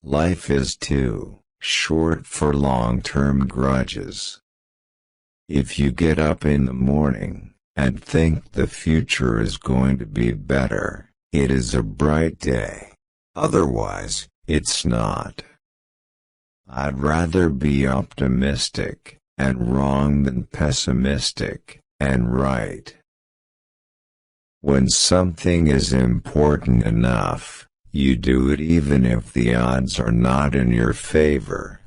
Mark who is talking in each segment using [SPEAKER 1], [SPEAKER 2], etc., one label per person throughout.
[SPEAKER 1] Life is too short for long-term grudges. If you get up in the morning and think the future is going to be better, it is a bright day. Otherwise, it's not. I'd rather be optimistic and wrong than pessimistic and right. When something is important enough, you do it even if the odds are not in your favor.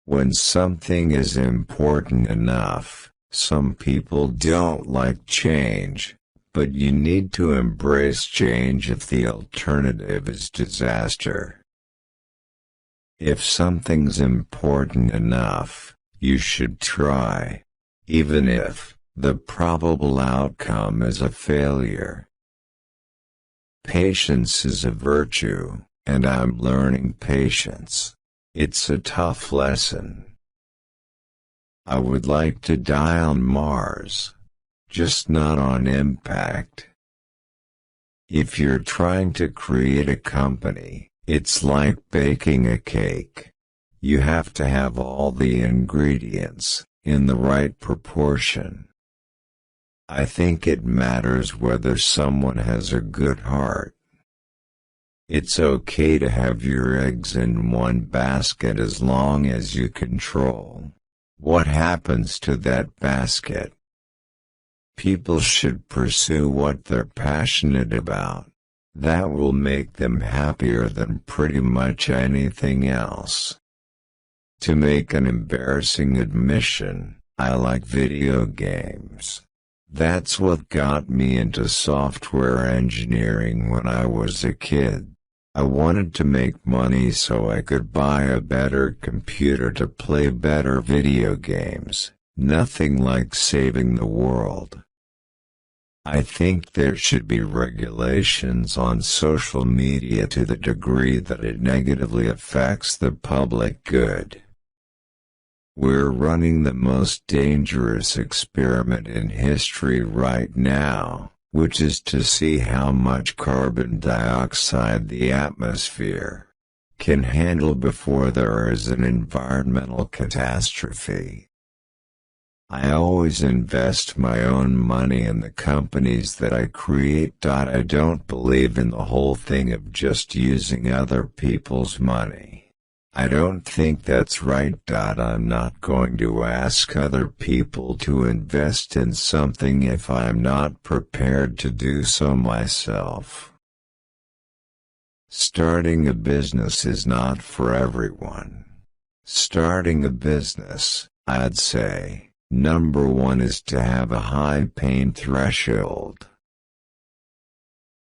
[SPEAKER 1] When something is important enough, some people don't like change, but you need to embrace change if the alternative is disaster. If something's important enough, you should try, even if the probable outcome is a failure. Patience is a virtue, and I'm learning patience. It's a tough lesson. I would like to die on Mars, just not on impact. If you're trying to create a company, it's like baking a cake. You have to have all the ingredients in the right proportion. I think it matters whether someone has a good heart. It's okay to have your eggs in one basket as long as you control what happens to that basket. People should pursue what they're passionate about. That will make them happier than pretty much anything else. To make an embarrassing admission, I like video games. That's what got me into software engineering when I was a kid. I wanted to make money so I could buy a better computer to play better video games. Nothing like saving the world. I think there should be regulations on social media to the degree that it negatively affects the public good. We're running the most dangerous experiment in history right now, which is to see how much carbon dioxide the atmosphere can handle before there is an environmental catastrophe. I always invest my own money in the companies that I create. I don't believe in the whole thing of just using other people's money. I don't think that's right. I'm not going to ask other people to invest in something if I'm not prepared to do so myself. Starting a business is not for everyone. Starting a business, I'd say, number one is to have a high pain threshold.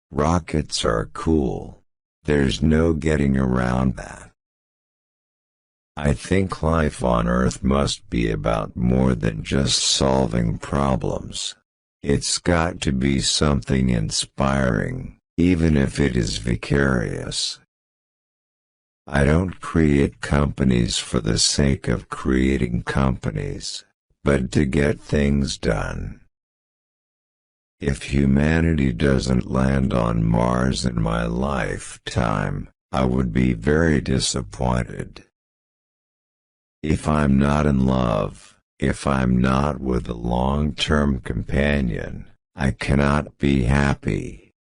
[SPEAKER 1] Rockets are cool. There's no getting around that. I think life on Earth must be about more than just solving problems. It's got to be something inspiring, even if it is vicarious. I don't create companies for the sake of creating companies, but to get things done. If humanity doesn't land on Mars in my lifetime, I would be very disappointed. If I'm not in love, if I'm not with a long-term companion, I cannot be happy.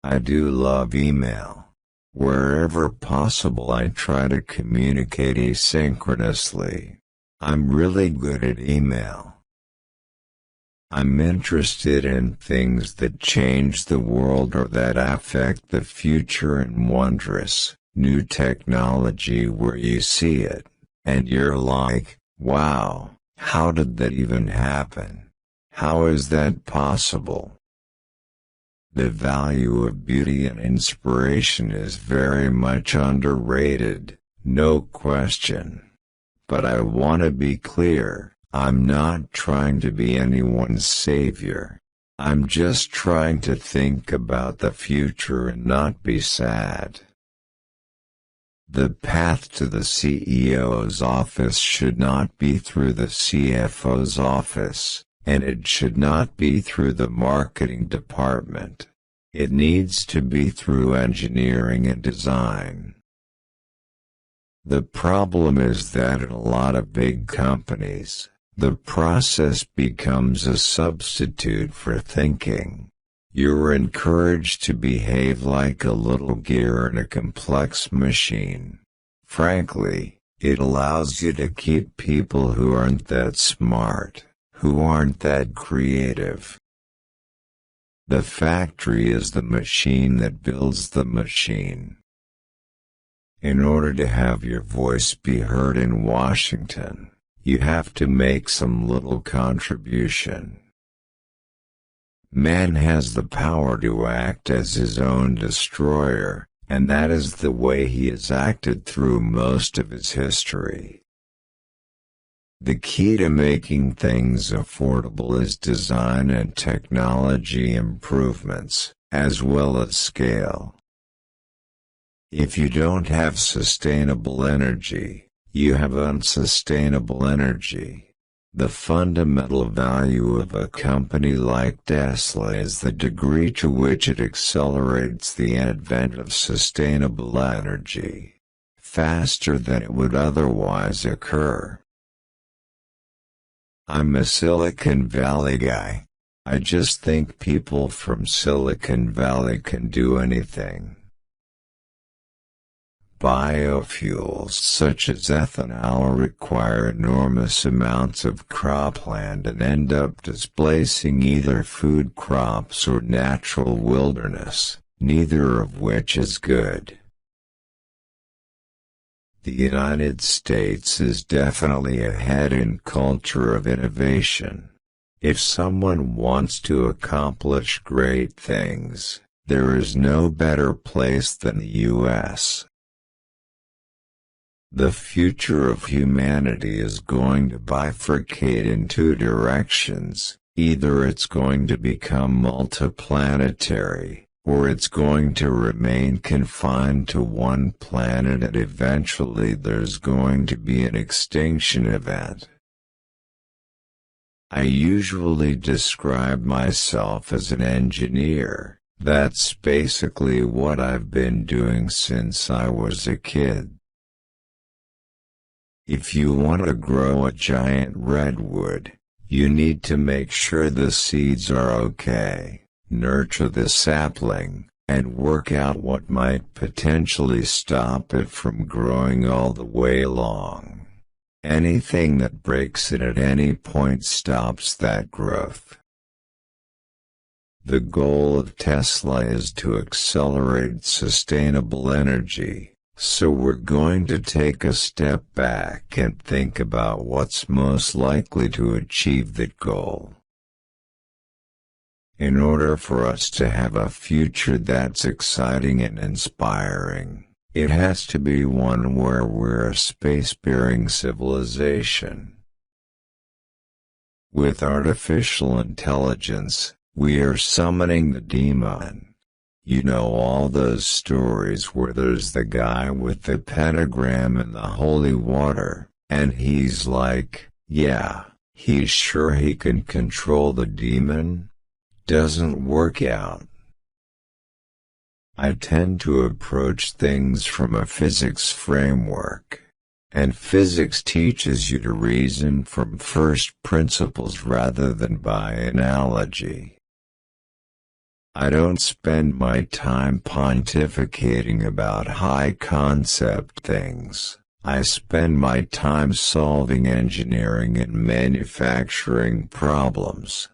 [SPEAKER 1] I do love email. Wherever possible, I try to communicate asynchronously. I'm really good at email. I'm interested in things that change the world or that affect the future, and wondrous, new technology where you see it, and you're like, wow, how did that even happen? How is that possible? The value of beauty and inspiration is very much underrated, no question. But I want to be clear, I'm not trying to be anyone's savior. I'm just trying to think about the future and not be sad. The path to the CEO's office should not be through the CFO's office, and it should not be through the marketing department. It needs to be through engineering and design. The problem is that in a lot of big companies, the process becomes a substitute for thinking. You're encouraged to behave like a little gear in a complex machine. Frankly, it allows you to keep people who aren't that smart, who aren't that creative. The factory is the machine that builds the machine. In order to have your voice be heard in Washington, you have to make some little contribution. Man has the power to act as his own destroyer, and that is the way he has acted through most of his history. The key to making things affordable is design and technology improvements, as well as scale. If you don't have sustainable energy, you have unsustainable energy. The fundamental value of a company like Tesla is the degree to which it accelerates the advent of sustainable energy, faster than it would otherwise occur. I'm a Silicon Valley guy. I just think people from Silicon Valley can do anything. Biofuels such as ethanol require enormous amounts of cropland and end up displacing either food crops or natural wilderness, neither of which is good. The United States is definitely ahead in culture of innovation. If someone wants to accomplish great things, there is no better place than the U.S. The future of humanity is going to bifurcate in two directions. Either it's going to become multiplanetary, or it's going to remain confined to one planet, and eventually there's going to be an extinction event. I usually describe myself as an engineer. That's basically what I've been doing since I was a kid. If you want to grow a giant redwood, you need to make sure the seeds are okay, nurture the sapling, and work out what might potentially stop it from growing all the way along. Anything that breaks it at any point stops that growth. The goal of Tesla is to accelerate sustainable energy. So we're going to take a step back and think about what's most likely to achieve that goal. In order for us to have a future that's exciting and inspiring, it has to be one where we're a spacefaring civilization. With artificial intelligence, we are summoning the demon. You know all those stories where there's the guy with the pentagram and the holy water, and he's like, yeah, he's sure he can control the demon? Doesn't work out. I tend to approach things from a physics framework, and physics teaches you to reason from first principles rather than by analogy. I don't spend my time pontificating about high-concept things. I spend my time solving engineering and manufacturing problems.